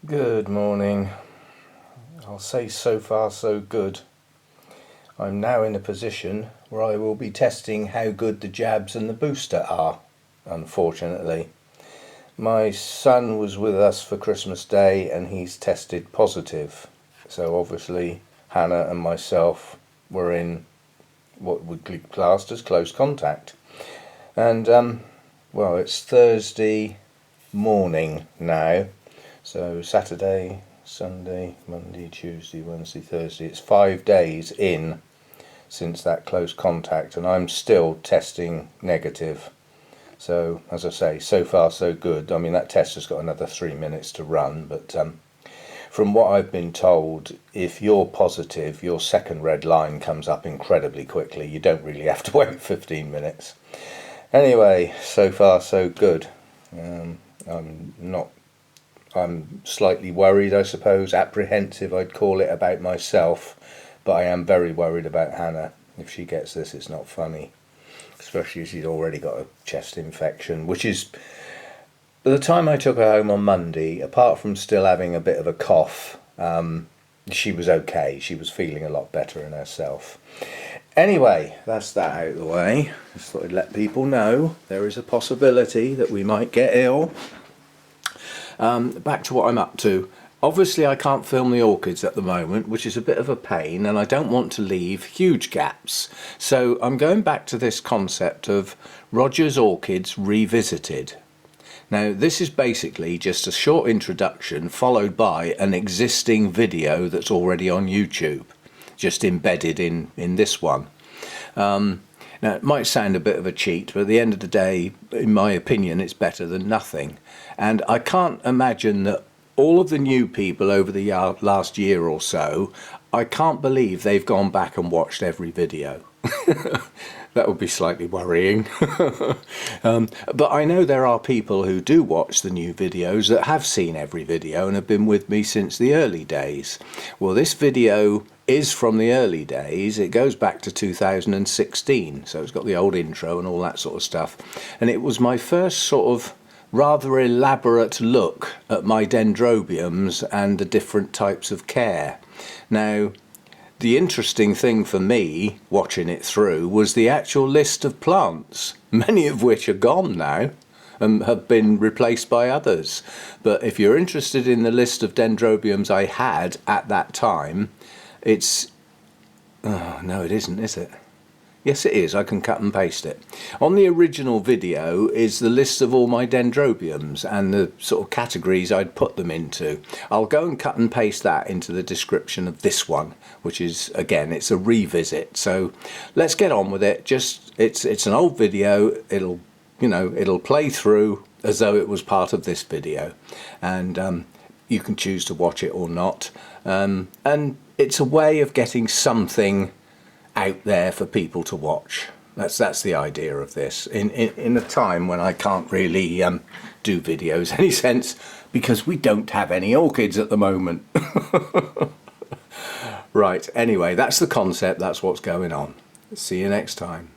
Good morning. I'll say so far so good. I'm now in a position where I will be testing how good the jabs and the booster are, unfortunately. My son was with us for Christmas Day and he's tested positive. So obviously Hannah and myself were in what would be classed as close contact. And well, it's Thursday morning now. So Saturday, Sunday, Monday, Tuesday, Wednesday, Thursday. It's 5 days in since that close contact and I'm still testing negative. So as I say, so far so good. I mean, that test has got another 3 minutes to run, but from what I've been told, if you're positive, your second red line comes up incredibly quickly. You don't really have to wait 15 minutes. Anyway, so far so good. I'm slightly worried, I suppose, apprehensive I'd call it, about myself, but I am very worried about Hannah. If she gets this, it's not funny, especially as she's already got a chest infection, which is, by the time I took her home on Monday, apart from still having a bit of a cough, she was okay. She was feeling a lot better in herself. Anyway, that's that out of the way. Just thought I'd let people know there is a possibility that we might get ill. Back to what I'm up to. Obviously I can't film the orchids at the moment, which is a bit of a pain, and I don't want to leave huge gaps. So I'm going back to this concept of Roger's Orchids Revisited. Now this is basically just a short introduction followed by an existing video that's already on YouTube, just embedded in this one. Now, it might sound a bit of a cheat, but at the end of the day, in my opinion, it's better than nothing. And I can't imagine that all of the new people over the last year or so, I can't believe they've gone back and watched every video. That would be slightly worrying. But I know there are people who do watch the new videos that have seen every video and have been with me since the early days. Well, this video is from the early days. It goes back to 2016, so it's got the old intro and all that sort of stuff. And it was my first sort of rather elaborate look at my dendrobiums and the different types of care. Now, the interesting thing for me, watching it through, was the actual list of plants, many of which are gone now and have been replaced by others. But if you're interested in the list of dendrobiums I had at that time, it's... oh, no, it isn't, is it? Yes, it is. I can cut and paste it. On the original video is the list of all my dendrobiums and the sort of categories I'd put them into. I'll go and cut and paste that into the description of this one, which is, again, it's a revisit. So let's get on with it. Just it's an old video. It'll, you know, it'll play through as though it was part of this video, and you can choose to watch it or not. And it's a way of getting something out there for people to watch. That's the idea of this in a time when I can't really do videos any sense, because we don't have any orchids at the moment. Right, anyway, that's the concept, that's what's going on. See you next time.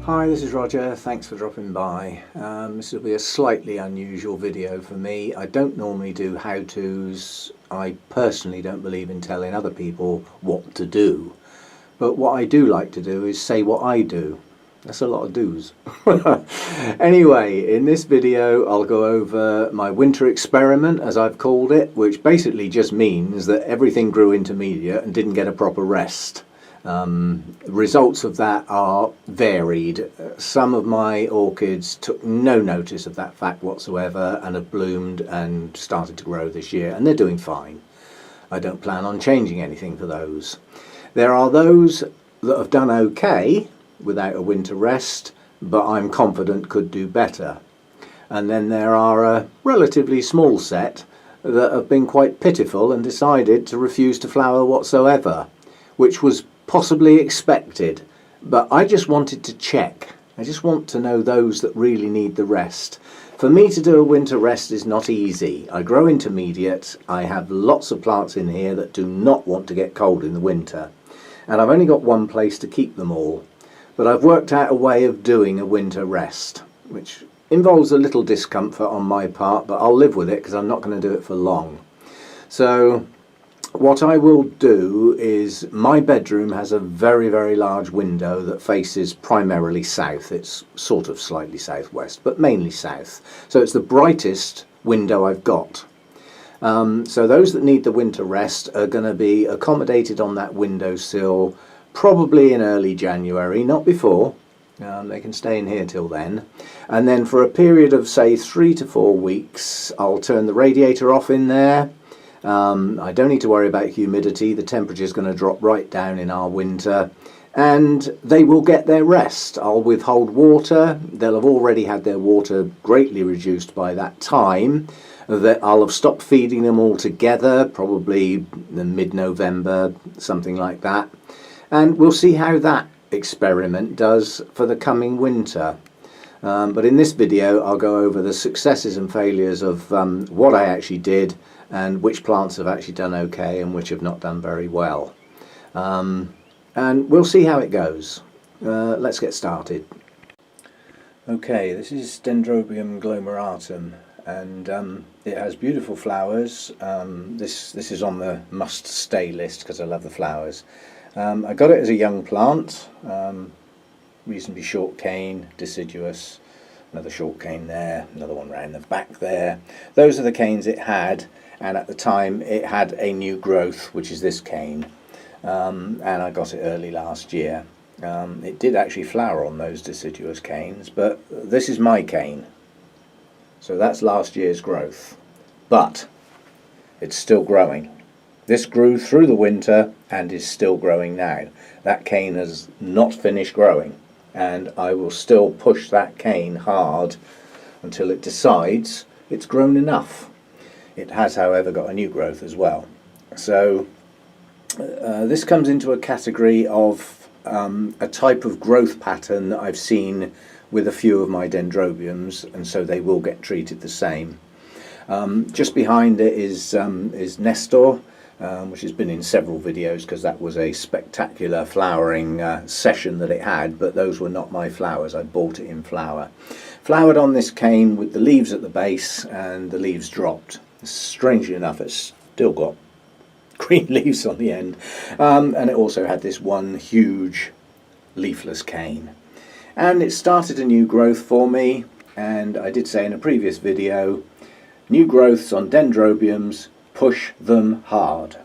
Hi, this is Roger. Thanks for dropping by. This will be a slightly unusual video for me. I don't normally do how-tos. I personally don't believe in telling other people what to do. But what I do like to do is say what I do. That's a lot of do's. Anyway, in this video I'll go over my winter experiment, as I've called it, which basically just means that everything grew intermediate and didn't get a proper rest. Results of that are varied. Some of my orchids took no notice of that fact whatsoever and have bloomed and started to grow this year, and they're doing fine. I don't plan on changing anything for those. There are those that have done okay without a winter rest, but I'm confident could do better. And then there are a relatively small set that have been quite pitiful and decided to refuse to flower whatsoever, which was possibly expected, but I just wanted to check I just want to know those that really need the rest. For me to do a winter rest is not easy. I grow intermediate, I have lots of plants in here that do not want to get cold in the winter. And I've only got one place to keep them all. But I've worked out a way of doing a winter rest, which involves a little discomfort on my part, but I'll live with it because I'm not going to do it for long. So what I will do is, my bedroom has a very, very large window that faces primarily south. It's sort of slightly southwest, but mainly south. So it's the brightest window I've got. So those that need the winter rest are going to be accommodated on that windowsill probably in early January, not before. They can stay in here till then. And then for a period of say 3 to 4 weeks, I'll turn the radiator off in there. I don't need to worry about humidity. The temperature is going to drop right down in our winter, and they will get their rest. I'll withhold water. They'll have already had their water greatly reduced by that time. That I'll have stopped feeding them altogether, probably in mid-November, something like that. And we'll see how that experiment does for the coming winter. But in this video I'll go over the successes and failures of what I actually did, and which plants have actually done okay and which have not done very well. And we'll see how it goes. Let's get started. Okay, this is Dendrobium glomeratum, and it has beautiful flowers. This is on the must stay list because I love the flowers. I got it as a young plant, reasonably short cane, deciduous, another short cane there, another one round the back there. Those are the canes it had, and at the time it had a new growth, which is this cane, and I got it early last year. It did actually flower on those deciduous canes, but this is my cane, so that's last year's growth, but it's still growing. This grew through the winter and is still growing now. That cane has not finished growing, and I will still push that cane hard until it decides it's grown enough. It has, however, got a new growth as well. So this comes into a category of a type of growth pattern that I've seen with a few of my dendrobiums, and so they will get treated the same. Just behind it is Nestor, which has been in several videos because that was a spectacular flowering session that it had, but those were not my flowers. I bought it in flower. Flowered on this cane with the leaves at the base, and the leaves dropped. Strangely enough, it's still got green leaves on the end, and it also had this one huge leafless cane. And it started a new growth for me, and I did say in a previous video, new growths on dendrobiums, push them hard,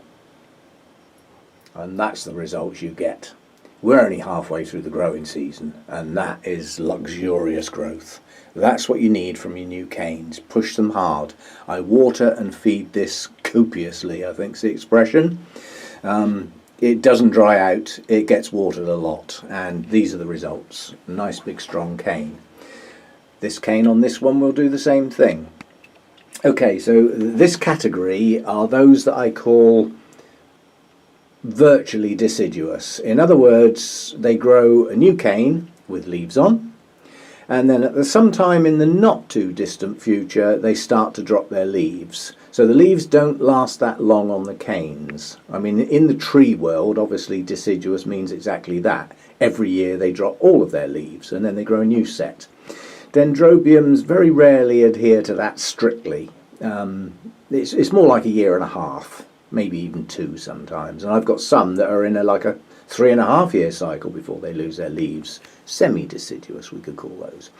and that's the results you get. We're only halfway through the growing season, and that is luxurious growth. That's what you need from your new canes. Push them hard. I water and feed this copiously, I think's the expression. It doesn't dry out, it gets watered a lot, and these are the results. Nice big strong cane. This cane on this one will do the same thing. Okay, so this category are those that I call virtually deciduous. In other words, they grow a new cane with leaves on, and then at some time in the not too distant future they start to drop their leaves. So the leaves don't last that long on the canes. I mean, in the tree world, obviously deciduous means exactly that. Every year they drop all of their leaves and then they grow a new set. Dendrobiums very rarely adhere to that strictly. It's more like a year and a half, maybe even 2 sometimes. And I've got some that are in like a 3.5 year cycle before they lose their leaves. Semi-deciduous, we could call those.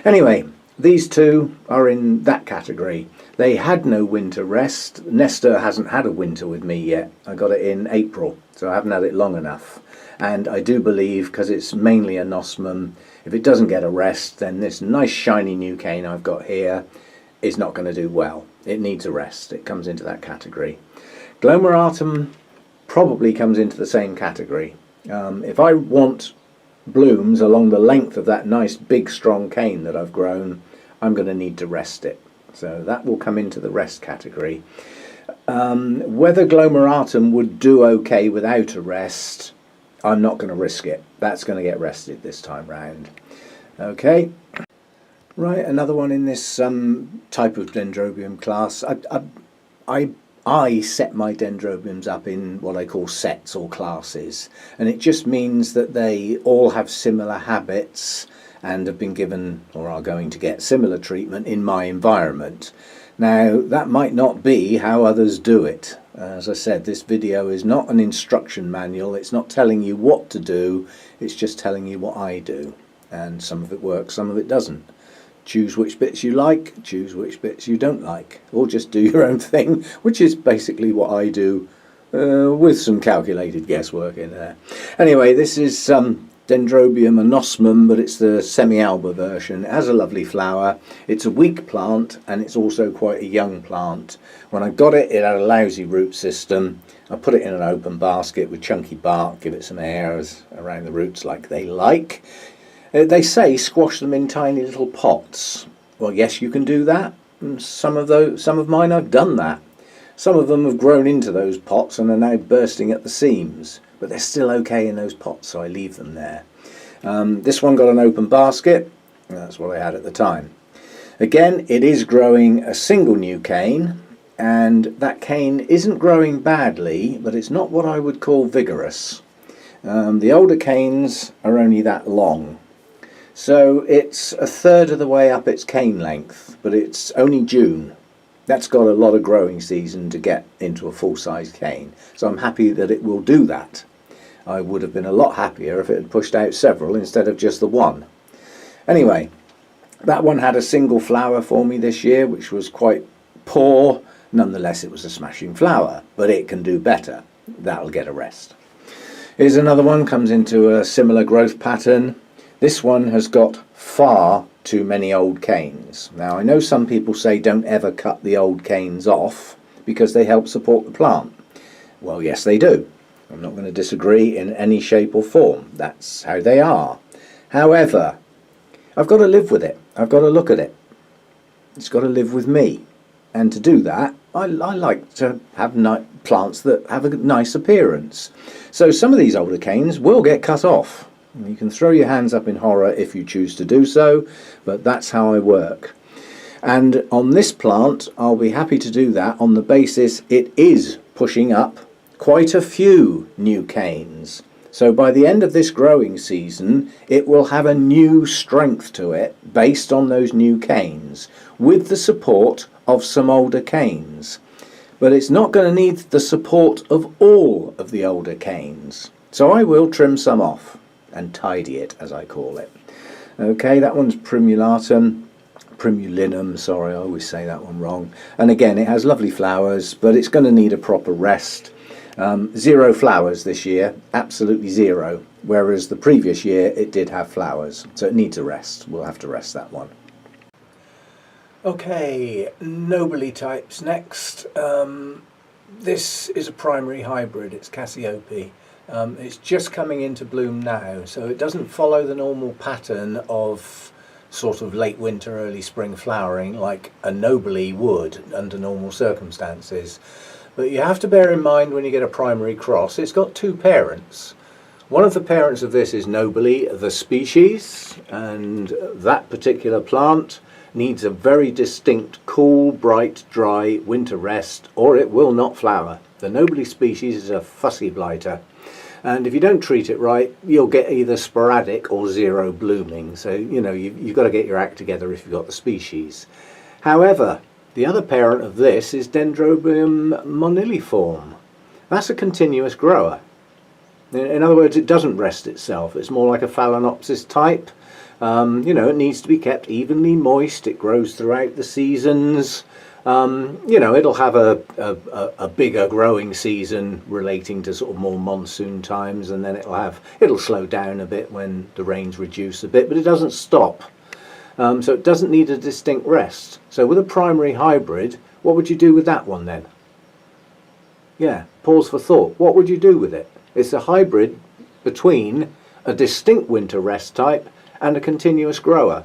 Anyway, these two are in that category. They had no winter rest. Nestor hasn't had a winter with me yet. I got it in April, so I haven't had it long enough. And I do believe, because it's mainly anosmum, if it doesn't get a rest, then this nice shiny new cane I've got here is not going to do well. It needs a rest. It comes into that category. Glomeratum probably comes into the same category. If I want blooms along the length of that nice big strong cane that I've grown, I'm going to need to rest it. So that will come into the rest category. Whether glomeratum would do okay without a rest, I'm not going to risk it. That's going to get rested this time round. Okay, right, another one in this type of dendrobium class. I set my dendrobiums up in what I call sets or classes, and it just means that they all have similar habits and have been given or are going to get similar treatment in my environment. Now, that might not be how others do it. As I said, this video is not an instruction manual. It's not telling you what to do, it's just telling you what I do. And some of it works, some of it doesn't. Choose which bits you like, choose which bits you don't like, or just do your own thing, which is basically what I do, with some calculated guesswork in there. Anyway, this is Dendrobium anosmum, but it's the semi-alba version. It has a lovely flower. It's a weak plant, and it's also quite a young plant. When I got it, it had a lousy root system. I put it in an open basket with chunky bark, give it some hairs around the roots like they like. They say squash them in tiny little pots. Well, yes, you can do that. And some of mine I've done that. Some of them have grown into those pots and are now bursting at the seams, but they're still okay in those pots, so I leave them there. This one got an open basket. That's what I had at the time. Again, it is growing a single new cane, and that cane isn't growing badly, but it's not what I would call vigorous. The older canes are only that long. So it's a third of the way up its cane length, but it's only June. That's got a lot of growing season to get into a full-size cane, so I'm happy that it will do that. I would have been a lot happier if it had pushed out several instead of just the one. Anyway, that one had a single flower for me this year, which was quite poor. Nonetheless, it was a smashing flower, but it can do better. That'll get a rest. Here's another one, comes into a similar growth pattern. This one has got far too many old canes. Now, I know some people say don't ever cut the old canes off because they help support the plant. Well, yes, they do. I'm not going to disagree in any shape or form. That's how they are. However, I've got to live with it. I've got to look at it. It's got to live with me. And to do that, I like to have plants that have a nice appearance. So some of these older canes will get cut off. You can throw your hands up in horror if you choose to do so, but that's how I work. And on this plant, I'll be happy to do that on the basis it is pushing up quite a few new canes. So by the end of this growing season, it will have a new strength to it based on those new canes, with the support of some older canes. But it's not going to need the support of all of the older canes. So I will trim some off and tidy it, as I call it. Okay, that one's primulinum, sorry, I always say that one wrong. And again, it has lovely flowers, but it's going to need a proper rest. 0 flowers this year, absolutely 0, whereas the previous year it did have flowers, so it needs a rest. We'll have to rest that one. Okay, Nobile types next. This is a primary hybrid, it's Cassiope. It's just coming into bloom now, so it doesn't follow the normal pattern of sort of late winter, early spring flowering like a Nobile would under normal circumstances. But you have to bear in mind when you get a primary cross, it's got 2 parents. One of the parents of this is Nobile, the species, and that particular plant needs a very distinct cool, bright, dry winter rest, or it will not flower. The Nobile species is a fussy blighter. And if you don't treat it right, you'll get either sporadic or 0 blooming. So, you know, you've got to get your act together if you've got the species. However, the other parent of this is Dendrobium moniliform. That's a continuous grower. In other words, it doesn't rest itself. It's more like a Phalaenopsis type. You know, it needs to be kept evenly moist. It grows throughout the seasons. You know, it'll have a bigger growing season relating to sort of more monsoon times, and then it'll slow down a bit when the rains reduce a bit, but it doesn't stop. So it doesn't need a distinct rest. So with a primary hybrid, what would you do with that one then? Yeah, pause for thought. What would you do with it? It's a hybrid between a distinct winter rest type and a continuous grower.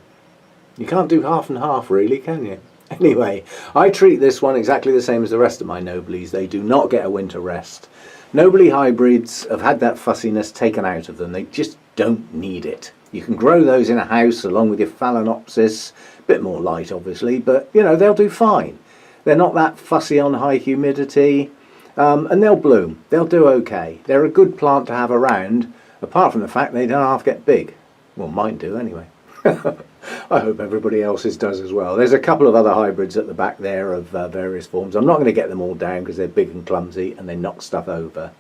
You can't do half and half really, can you? Anyway, I treat this one exactly the same as the rest of my Noblies. They do not get a winter rest. Nobile hybrids have had that fussiness taken out of them. They just don't need it. You can grow those in a house along with your Phalaenopsis, a bit more light obviously, but you know, they'll do fine. They're not that fussy on high humidity, and they'll bloom. They'll do okay. They're a good plant to have around, apart from the fact they don't half get big. Well, mine do anyway. I hope everybody else's does as well. There's a couple of other hybrids at the back there of various forms. I'm not going to get them all down because they're big and clumsy and they knock stuff over.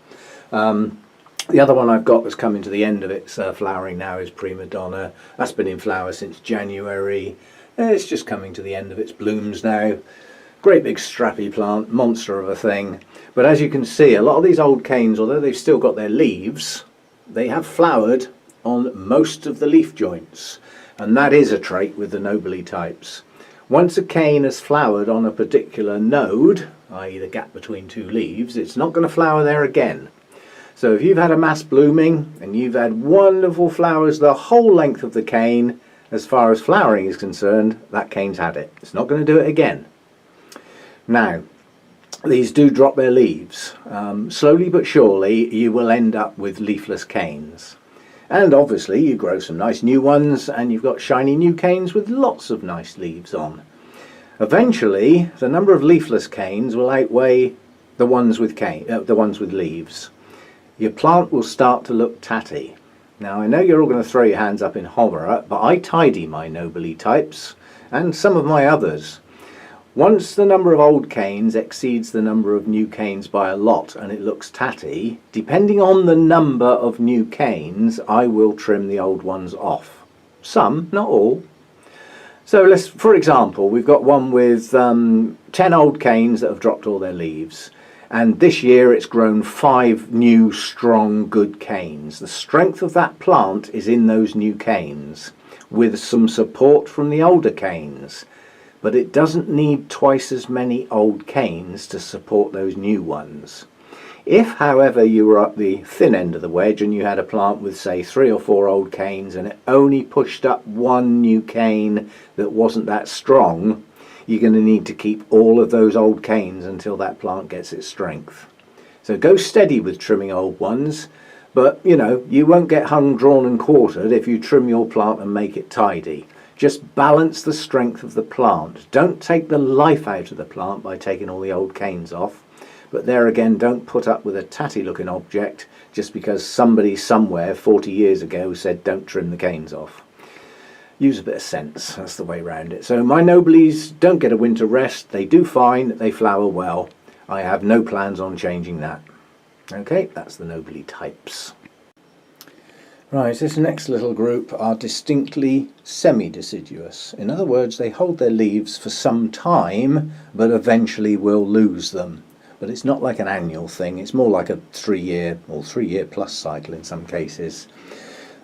The other one I've got that's coming to the end of its flowering now is Prima Donna. That's been in flower since January. It's just coming to the end of its blooms now. Great big strappy plant, monster of a thing. But as you can see, a lot of these old canes, although they've still got their leaves, they have flowered on most of the leaf joints. And that is a trait with the Nobile types. Once a cane has flowered on a particular node, i.e. the gap between two leaves, it's not going to flower there again. So if you've had a mass blooming and you've had wonderful flowers the whole length of the cane, as far as flowering is concerned, that cane's had it. It's not going to do it again. Now, these do drop their leaves. Slowly but surely you will end up with leafless canes. And obviously you grow some nice new ones and you've got shiny new canes with lots of nice leaves on. Eventually the number of leafless canes will outweigh the ones with leaves. Your plant will start to look tatty. Now I know you're all going to throw your hands up in horror, but I tidy my Nobile types and some of my others. Once the number of old canes exceeds the number of new canes by a lot and it looks tatty, depending on the number of new canes, I will trim the old ones off. Some, not all. So for example, we've got one with 10 old canes that have dropped all their leaves. And this year it's grown 5 new, strong, good canes. The strength of that plant is in those new canes, with some support from the older canes. But it doesn't need twice as many old canes to support those new ones. If, however, you were up the thin end of the wedge and you had a plant with, say, 3 or 4 old canes and it only pushed up 1 new cane that wasn't that strong, you're going to need to keep all of those old canes until that plant gets its strength. So go steady with trimming old ones, but you know, you won't get hung, drawn and quartered if you trim your plant and make it tidy. Just balance the strength of the plant. Don't take the life out of the plant by taking all the old canes off, but there again, don't put up with a tatty looking object just because somebody somewhere 40 years ago said don't trim the canes off. Use a bit of sense, that's the way around it. So my Nobiles don't get a winter rest, they do fine, they flower well. I have no plans on changing that. Okay, that's the Nobile types. Right, this next little group are distinctly semi-deciduous. In other words, they hold their leaves for some time, but eventually will lose them. But it's not like an annual thing, it's more like a 3-year or 3-year plus cycle in some cases.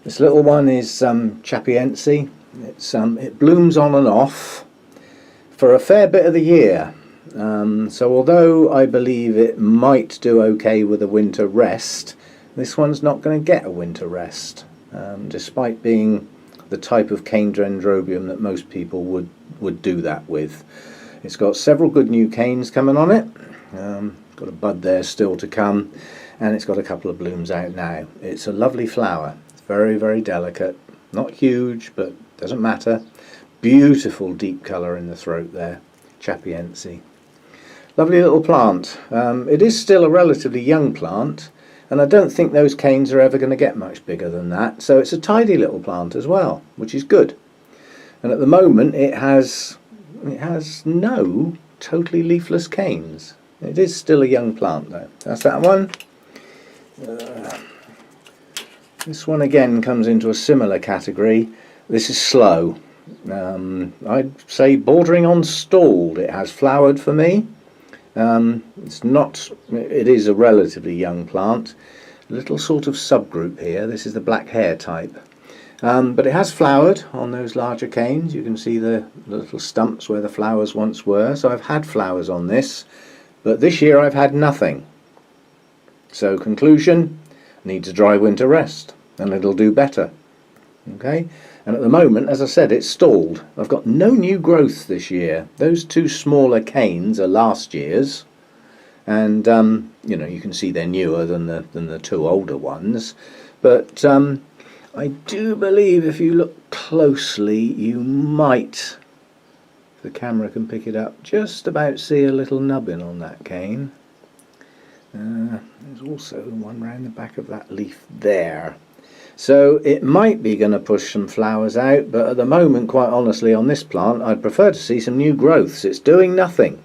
This little one is chapaense. It blooms on and off for a fair bit of the year. So although I believe it might do okay with a winter rest, this one's not going to get a winter rest, despite being the type of cane dendrobium that most people would do that with. It's got several good new canes coming on it, got a bud there still to come, and it's got a couple of blooms out now. It's a lovely flower, it's very, very delicate, not huge, but doesn't matter. Beautiful deep colour in the throat there, chapaense. Lovely little plant. It is still a relatively young plant, and I don't think those canes are ever going to get much bigger than that, so it's a tidy little plant as well, which is good. And at the moment it has no totally leafless canes. It is still a young plant though. That's that one. This one again comes into a similar category. This is slow. I'd say bordering on stalled. It has flowered for me. It is a relatively young plant. A little sort of subgroup here. This is the black hair type. But it has flowered on those larger canes. You can see the little stumps where the flowers once were. So I've had flowers on this, but this year I've had nothing. So conclusion, needs a dry winter rest and it'll do better. Okay, and at the moment, as I said, it's stalled. I've got no new growth this year. Those 2 smaller canes are last year's, and you know, you can see they're newer than the two older ones, but I do believe if you look closely you might, if the camera can pick it up, just about see a little nubbin on that cane. There's also one round the back of that leaf there. So it might be going to push some flowers out, but at the moment, quite honestly, on this plant I'd prefer to see some new growths. It's doing nothing.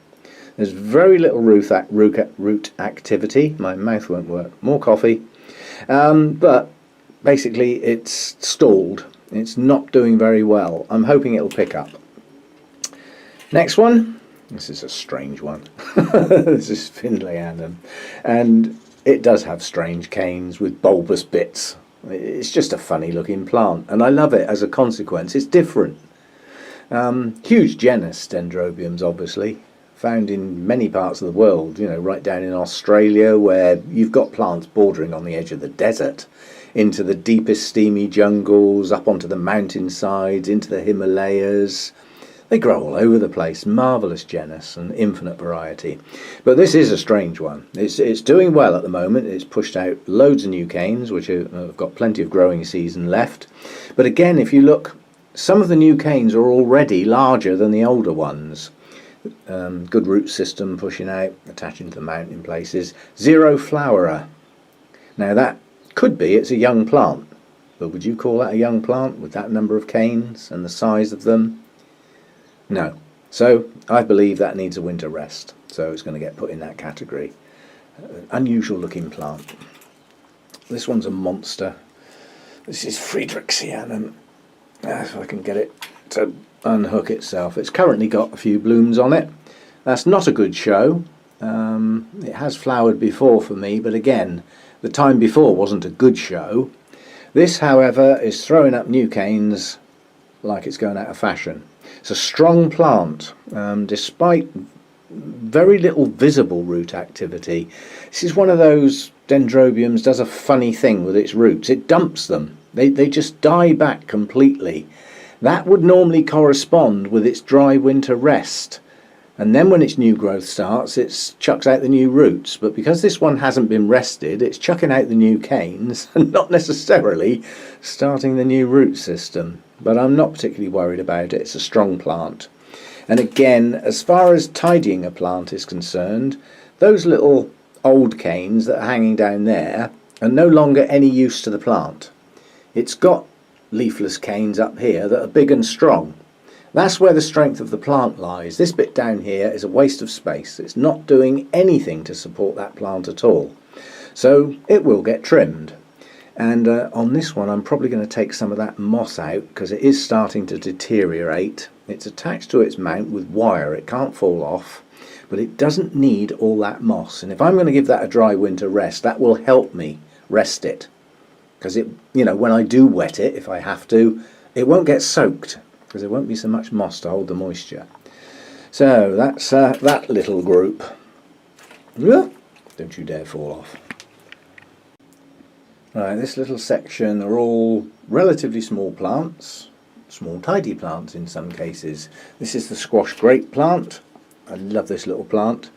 There's very little root activity. My mouth won't work. More coffee. But basically it's stalled. It's not doing very well. I'm hoping it'll pick up. Next one. This is a strange one. This is findlayanum, and it does have strange canes with bulbous bits. It's just a funny looking plant, and I love it as a consequence. It's different. Huge genus, Dendrobiums, obviously, found in many parts of the world, you know, right down in Australia, where you've got plants bordering on the edge of the desert, into the deepest steamy jungles, up onto the mountainsides, into the Himalayas. They grow all over the place. Marvellous genus and infinite variety. But this is a strange one. It's doing well at the moment. It's pushed out loads of new canes, which have got plenty of growing season left. But again, if you look, some of the new canes are already larger than the older ones. Good root system pushing out, attaching to the mountain in places. Zero flowerer. Now that could be, it's a young plant. But would you call that a young plant with that number of canes and the size of them? No. So I believe that needs a winter rest. So it's going to get put in that category. Unusual looking plant. This one's a monster. This is friedericksianum. If I can get it to unhook itself. It's currently got a few blooms on it. That's not a good show. It has flowered before for me, but again, the time before wasn't a good show. This, however, is throwing up new canes like it's going out of fashion. It's a strong plant, despite very little visible root activity. This is one of those dendrobiums does a funny thing with its roots. It dumps them. They just die back completely. That would normally correspond with its dry winter rest. And then when its new growth starts, it chucks out the new roots. But because this one hasn't been rested, it's chucking out the new canes and not necessarily starting the new root system. But I'm not particularly worried about it. It's a strong plant. And again, as far as tidying a plant is concerned, those little old canes that are hanging down there are no longer any use to the plant. It's got leafless canes up here that are big and strong. That's where the strength of the plant lies. This bit down here is a waste of space. It's not doing anything to support that plant at all. So it will get trimmed. And on this one I'm probably going to take some of that moss out because it is starting to deteriorate. It's attached to its mount with wire. It can't fall off, but it doesn't need all that moss. And if I'm going to give that a dry winter rest, that will help me rest it. Because it, you know, when I do wet it, if I have to, it won't get soaked because there won't be so much moss to hold the moisture. So that's that little group. Don't you dare fall off. Right, this little section are all relatively small plants, small tidy plants in some cases. This is the squash grape plant. I love this little plant.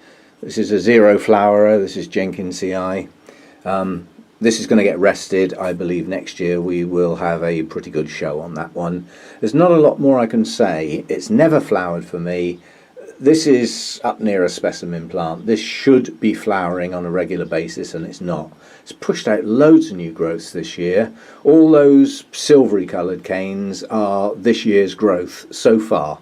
This is a zero flowerer. This is jenkinsii. This is going to get rested. I believe next year we will have a pretty good show on that one. There's not a lot more I can say. It's never flowered for me. This is up near a specimen plant. This should be flowering on a regular basis and it's not. It's pushed out loads of new growths this year. All those silvery coloured canes are this year's growth so far.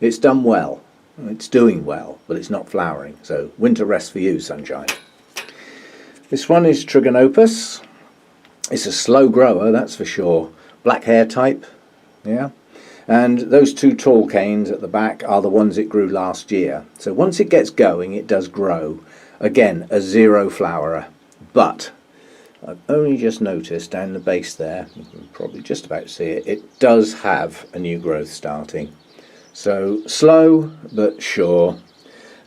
It's done well. It's doing well, but it's not flowering. So winter rest for you, sunshine. This one is trigonopus. It's a slow grower, that's for sure. Black hair type, yeah. And those two tall canes at the back are the ones it grew last year. So once it gets going, it does grow. Again, a zero flowerer. But I've only just noticed down the base there, you can probably just about see it, it does have a new growth starting. So slow but sure.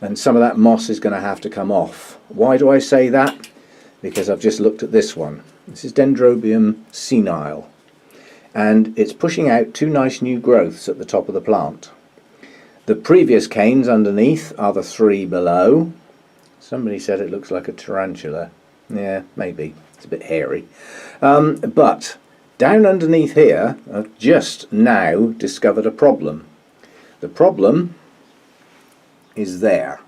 And some of that moss is going to have to come off. Why do I say that? Because I've just looked at this one. This is Dendrobium senile. And it's pushing out two nice new growths at the top of the plant. The previous canes underneath are the three below. Somebody said it looks like a tarantula. Yeah, maybe. It's a bit hairy. But down underneath here, I've just now discovered a problem. The problem is there.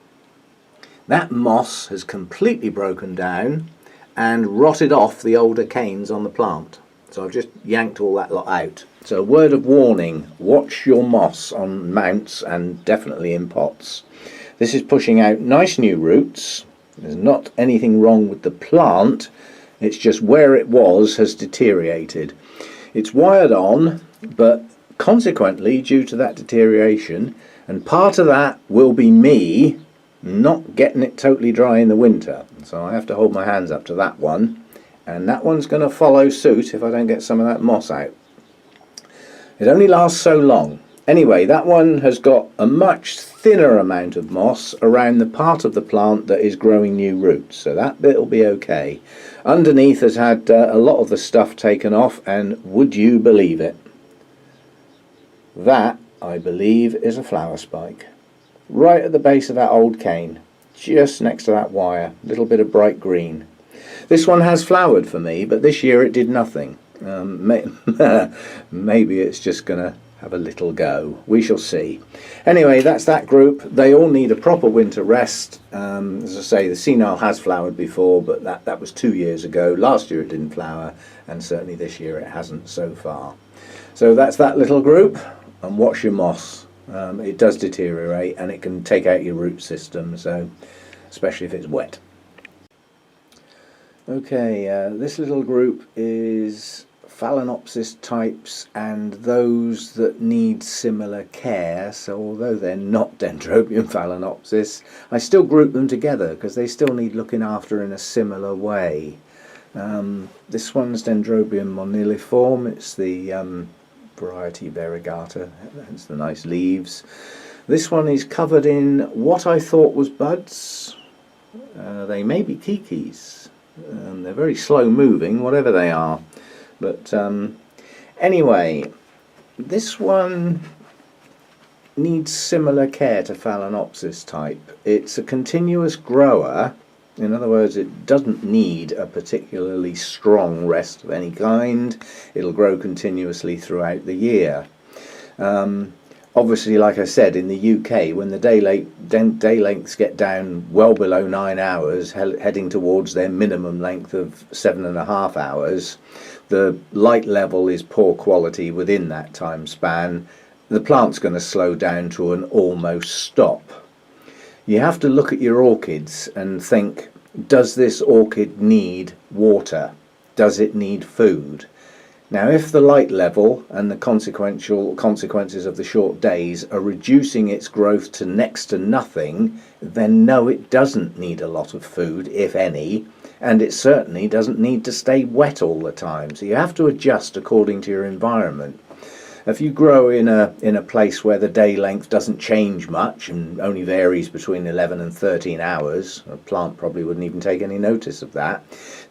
That moss has completely broken down and rotted off the older canes on the plant. So I've just yanked all that lot out. So a word of warning, watch your moss on mounts and definitely in pots. This is pushing out nice new roots. There's not anything wrong with the plant, it's just where it was has deteriorated. It's wired on, but consequently, due to that deterioration, and part of that will be me not getting it totally dry in the winter. So I have to hold my hands up to that one, and that one's going to follow suit if I don't get some of that moss out. It only lasts so long. Anyway, that one has got a much thinner amount of moss around the part of the plant that is growing new roots, so that bit will be okay. Underneath has had a lot of the stuff taken off, and would you believe it? That, I believe, is a flower spike. Right at the base of that old cane, just next to that wire, a little bit of bright green. This one has flowered for me, but this year it did nothing. Maybe it's just going to have a little go. We shall see. Anyway, that's that group. They all need a proper winter rest. As I say, the senile has flowered before, but that was 2 years ago. Last year it didn't flower, and certainly this year it hasn't so far. So that's that little group, and watch your moss. It does deteriorate, and it can take out your root system, so especially if it's wet. Okay, this little group is Phalaenopsis types and those that need similar care. So although they're not Dendrobium Phalaenopsis, I still group them together because they still need looking after in a similar way. This one's Dendrobium moniliform. It's the variety variegata, hence the nice leaves. This one is covered in what I thought was buds. They may be kikis. They're very slow moving, whatever they are. But anyway, this one needs similar care to Phalaenopsis type. It's a continuous grower. In other words, it doesn't need a particularly strong rest of any kind. It'll grow continuously throughout the year. Obviously, like I said, in the UK, when the day lengths get down well below 9 hours, heading towards their minimum length of 7.5 hours, the light level is poor quality within that time span. The plant's going to slow down to an almost stop. You have to look at your orchids and think, does this orchid need water? Does it need food? Now, if the light level and the consequences of the short days are reducing its growth to next to nothing, then no, it doesn't need a lot of food, if any, and it certainly doesn't need to stay wet all the time. So you have to adjust according to your environment. If you grow in a place where the day length doesn't change much and only varies between 11 and 13 hours, a plant probably wouldn't even take any notice of that,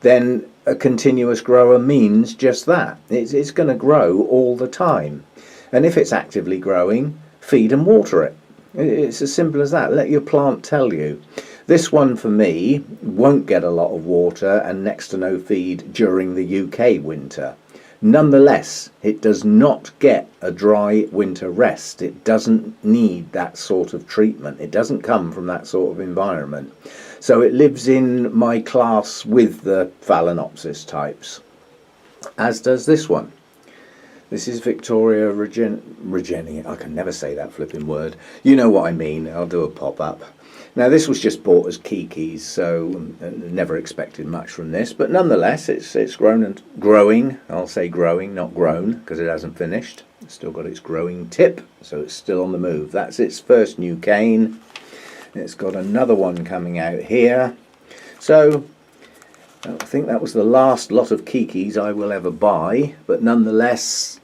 then a continuous grower means just that. It's going to grow all the time. And if it's actively growing, feed and water it. It's as simple as that. Let your plant tell you. This one for me won't get a lot of water and next to no feed during the UK winter. Nonetheless, it does not get a dry winter rest. It doesn't need that sort of treatment. It doesn't come from that sort of environment. So it lives in my class with the Phalaenopsis types, as does this one. This is Victoria Regeni. I can never say that flipping word. You know what I mean. I'll do a pop-up. Now, this was just bought as kikis, so never expected much from this. But nonetheless, it's grown and growing. I'll say growing, not grown, because it hasn't finished. It's still got its growing tip, so it's still on the move. That's its first new cane. It's got another one coming out here. So I think that was the last lot of kikis I will ever buy. But nonetheless,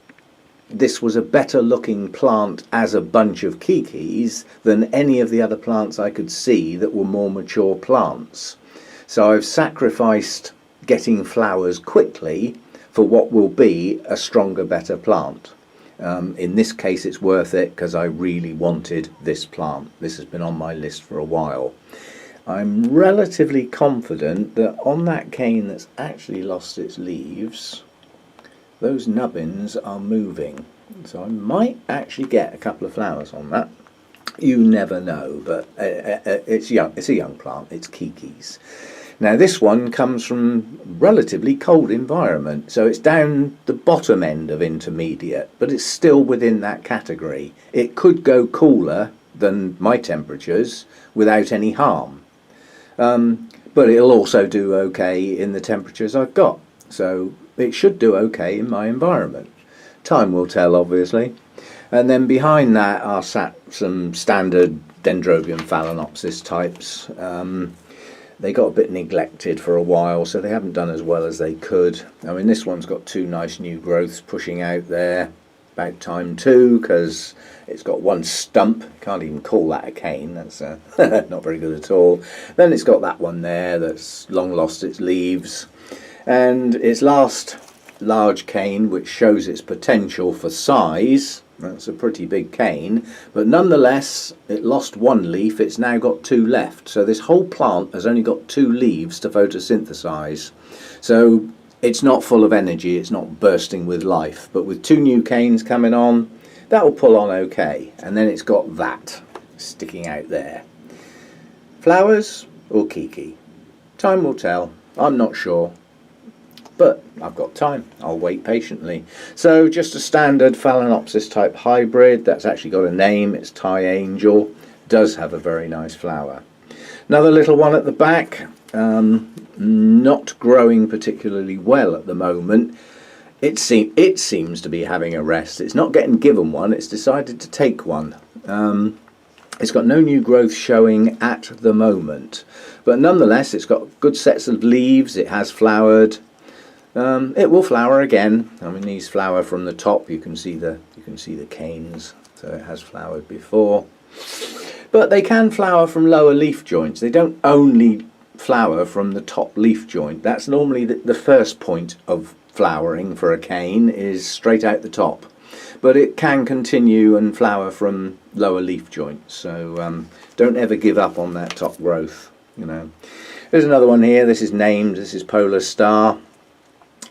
this was a better looking plant as a bunch of kikis than any of the other plants I could see that were more mature plants. So I've sacrificed getting flowers quickly for what will be a stronger, better plant. In this case it's worth it because I really wanted this plant. This has been on my list for a while. I'm relatively confident that on that cane that's actually lost its leaves, those nubbins are moving. So I might actually get a couple of flowers on that. You never know, but it's young. It's a young plant. It's kikis. Now this one comes from relatively cold environment, so it's down the bottom end of intermediate, but it's still within that category. It could go cooler than my temperatures without any harm, but it'll also do okay in the temperatures I've got, so it should do okay in my environment. Time will tell, obviously. And then behind that are some standard Dendrobium Phalaenopsis types. They got a bit neglected for a while, so they haven't done as well as they could. I mean, this one's got two nice new growths pushing out there. About time too, because it's got one stump. Can't even call that a cane. That's not very good at all. Then it's got that one there that's long lost its leaves. And its last large cane, which shows its potential for size. That's a pretty big cane, but nonetheless it lost one leaf. It's now got two left, so this whole plant has only got two leaves to photosynthesize, so it's not full of energy, it's not bursting with life. But with two new canes coming on, that will pull on okay. And then it's got that sticking out there. Flowers or kiki? Time will tell. I'm not sure, but I've got time. I'll wait patiently. So just a standard Phalaenopsis type hybrid. That's actually got a name. It's Thai Angel. Does have a very nice flower. Another little one at the back. Not growing particularly well at the moment. It seems to be having a rest. It's not getting given one. It's decided to take one. It's got no new growth showing at the moment, but nonetheless it's got good sets of leaves. It has flowered. It will flower again. I mean, these flower from the top. You can see the canes, so it has flowered before. But they can flower from lower leaf joints. They don't only flower from the top leaf joint. That's normally the first point of flowering for a cane, is straight out the top. But it can continue and flower from lower leaf joints. So don't ever give up on that top growth. You know. There's another one here. This is named. This is Polar Star.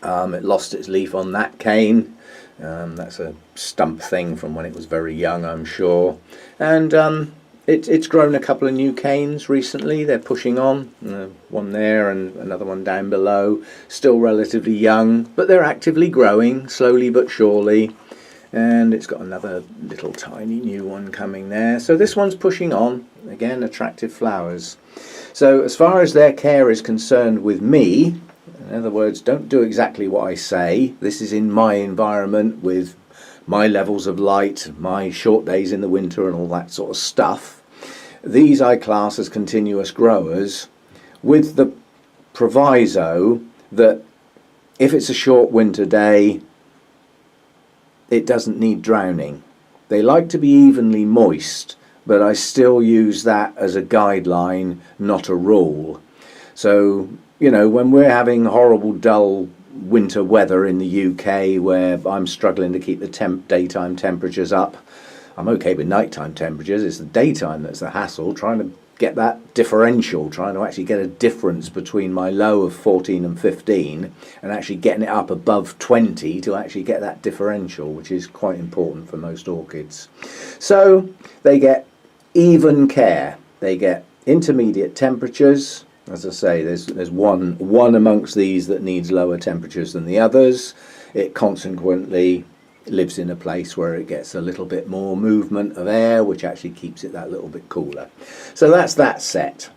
It lost its leaf on that cane. That's a stump thing from when it was very young, I'm sure. And it's grown a couple of new canes recently. They're pushing on. One there and another one down below. Still relatively young, but they're actively growing, slowly but surely. And it's got another little tiny new one coming there. So this one's pushing on. Again, attractive flowers. So as far as their care is concerned with me, in other words, don't do exactly what I say. This is in my environment with my levels of light, my short days in the winter and all that sort of stuff. These I class as continuous growers, with the proviso that if it's a short winter day, it doesn't need drowning. They like to be evenly moist, but I still use that as a guideline, not a rule. So, you know, when we're having horrible dull winter weather in the UK where I'm struggling to keep the daytime temperatures up, I'm okay with nighttime temperatures. It's the daytime that's the hassle, trying to get that differential, trying to actually get a difference between my low of 14 and 15 and actually getting it up above 20 to actually get that differential, which is quite important for most orchids. So they get even care. They get intermediate temperatures. As I say, there's one amongst these that needs lower temperatures than the others. It consequently lives in a place where it gets a little bit more movement of air, which actually keeps it that little bit cooler. So that's that set.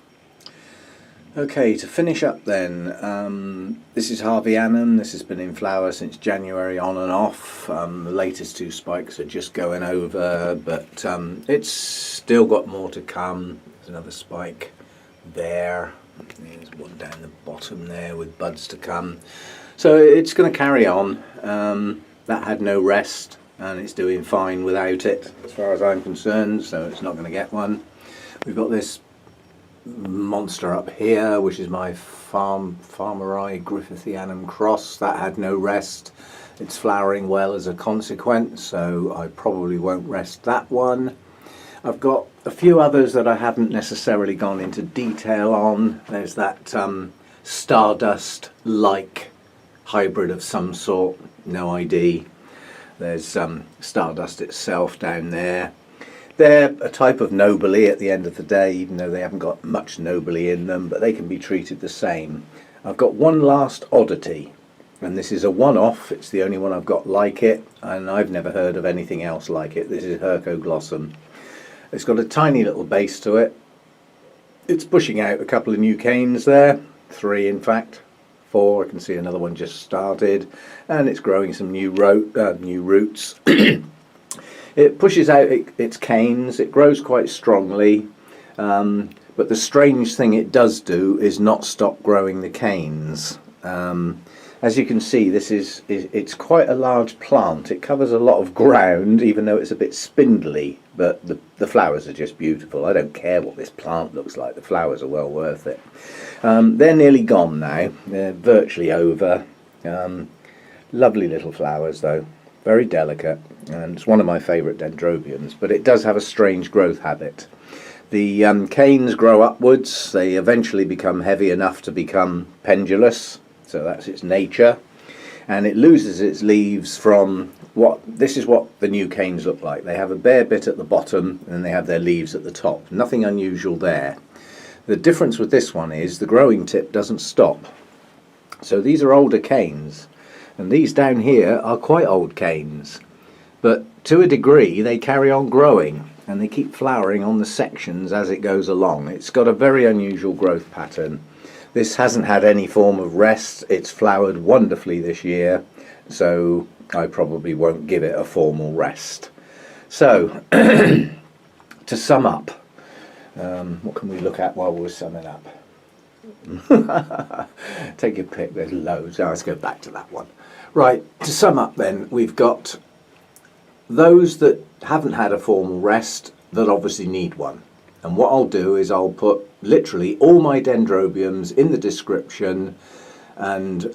Okay, to finish up then, this is harveyanum. This has been in flower since January on and off. The latest two spikes are just going over, but it's still got more to come. There's another spike there. There's one down the bottom there with buds to come. So it's going to carry on. That had no rest and it's doing fine without it as far as I'm concerned, so it's not going to get one. We've got this monster up here, which is my farmeriXgriffithianum cross. That had no rest. It's flowering well as a consequence, so I probably won't rest that one. I've got a few others that I haven't necessarily gone into detail on. There's that stardust-like hybrid of some sort, no ID. There's stardust itself down there. They're a type of Nobile at the end of the day, even though they haven't got much Nobile in them, but they can be treated the same. I've got one last oddity, and this is a one-off. It's the only one I've got like it, and I've never heard of anything else like it. This is hercoglossum. It's got a tiny little base to it. It's pushing out a couple of new canes there, 3 in fact, 4. I can see another one just started, and it's growing some new roots. It pushes out its canes. It grows quite strongly, but the strange thing it does do is not stop growing the canes. As you can see, it's quite a large plant. It covers a lot of ground, even though it's a bit spindly, but the flowers are just beautiful. I don't care what this plant looks like. The flowers are well worth it. They're nearly gone now. They're virtually over. Lovely little flowers though, very delicate, and it's one of my favourite dendrobiums, but it does have a strange growth habit. The canes grow upwards. They eventually become heavy enough to become pendulous. So that's its nature, and it loses its leaves from this is what the new canes look like. They have a bare bit at the bottom and they have their leaves at the top. Nothing unusual there. The difference with this one is the growing tip doesn't stop. So these are older canes, and these down here are quite old canes, but to a degree they carry on growing and they keep flowering on the sections as it goes along. It's got a very unusual growth pattern. This hasn't had any form of rest. It's flowered wonderfully this year, so I probably won't give it a formal rest. So, to sum up, what can we look at while we're summing up? Take your pick, there's loads. Let's go back to that one. Right, to sum up then, we've got those that haven't had a formal rest that obviously need one. And what I'll do is I'll put literally all my dendrobiums in the description, and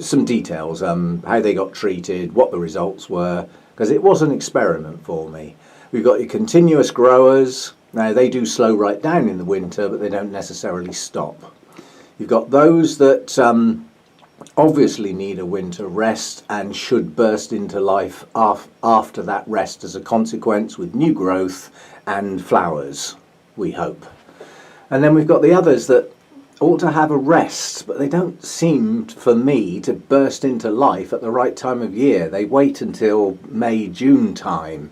some details, how they got treated, what the results were, because it was an experiment for me. We've got your continuous growers. Now they do slow right down in the winter, but they don't necessarily stop. You've got those that obviously need a winter rest and should burst into life after that rest as a consequence, with new growth and flowers, we hope. And then we've got the others that ought to have a rest, but they don't seem, for me, to burst into life at the right time of year. They wait until May, June time.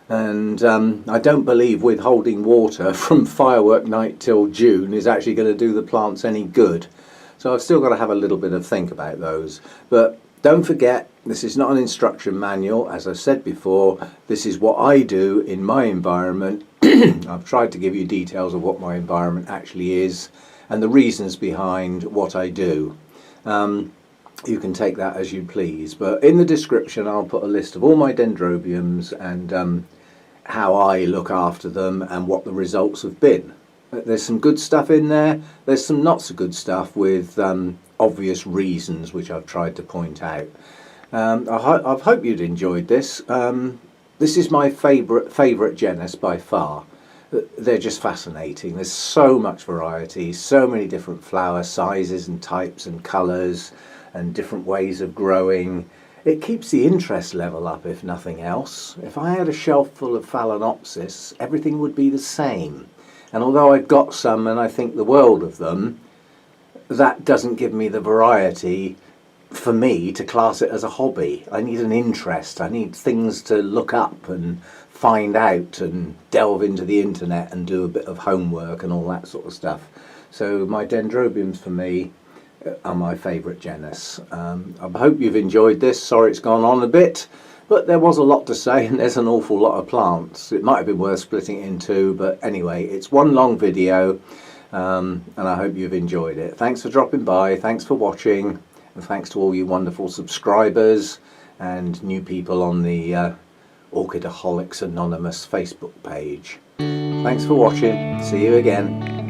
And I don't believe withholding water from firework night till June is actually going to do the plants any good. So I've still got to have a little bit of think about those. But don't forget, this is not an instruction manual. As I've said before, this is what I do in my environment. I've tried to give you details of what my environment actually is and the reasons behind what I do. You can take that as you please, but in the description I'll put a list of all my dendrobiums and how I look after them and what the results have been. There's some good stuff in there. There's some not so good stuff with obvious reasons which I've tried to point out. I hope you'd enjoyed this. This is my favourite genus by far. They're just fascinating. There's so much variety, so many different flower sizes and types and colours and different ways of growing. It keeps the interest level up, if nothing else. If I had a shelf full of Phalaenopsis, everything would be the same. And although I've got some and I think the world of them, that doesn't give me the variety for me to class it as a hobby. I need an interest. I need things to look up and find out and delve into the internet and do a bit of homework and all that sort of stuff. So my dendrobiums for me are my favourite genus. I hope you've enjoyed this. Sorry it's gone on a bit, but there was a lot to say and there's an awful lot of plants. It might have been worth splitting it in two, but anyway, it's one long video, and I hope you've enjoyed it. Thanks for dropping by, thanks for watching, and thanks to all you wonderful subscribers and new people on the Orchidaholics Anonymous Facebook page. Thanks for watching. See you again.